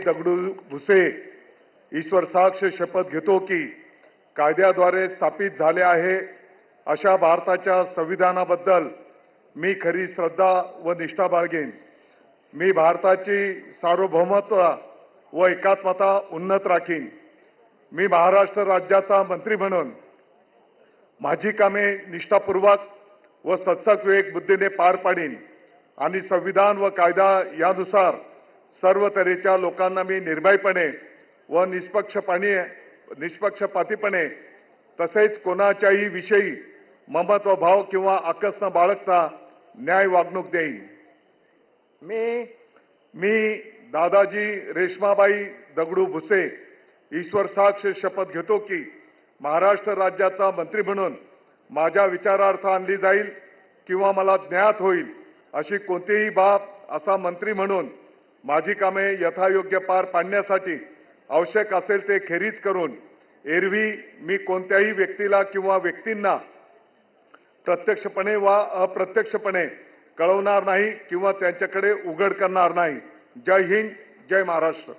दगडू भुसे ईश्वर साक्ष शपथ घेतो की कायद्याद्वारे स्थापित झाले आहे अशा भारताच्या संविधानाबद्दल मी खरी श्रद्धा व निष्ठा बाळगेन। मी भारताची सार्वभौमत्व व एकात्मता उन्नत राखीन। मी महाराष्ट्र राज्याचा मंत्री म्हणून माझी कामे निष्ठापूर्वक व सत्सक विवेक बुद्धीने पार पाडीन आणि संविधान व कायदा यानुसार सर्व तऱ्हेच्या लोकांना मी निर्भयपणे व निष्पक्षपातीपणे तसेच कोणाच्याही विषयी ममत्व भाव किंवा आकस न बाळगता न्याय वागणूक देईन। मी दादाजी रेश्माबाई दगडू भुसे ईश्वर साक्ष शपथ घेतो की महाराष्ट्र राज्याचा मंत्री म्हणून माझ्या विचारार्थ आणली जाईल किंवा मला ज्ञात होईल अशी कोणतीही बाब असा मंत्री म्हणून माझी कामे यथायोग्य पार पाडण्यासाठी आवश्यक असेल ते खेरीज करून एरवी मी कोणत्याही व्यक्तीला किंवा व्यक्तींना प्रत्यक्षपणे वा अप्रत्यक्षपणे कळवणार नाही किंवा त्यांच्याकडे उघड करणार नाही। जय हिंद, जय महाराष्ट्र।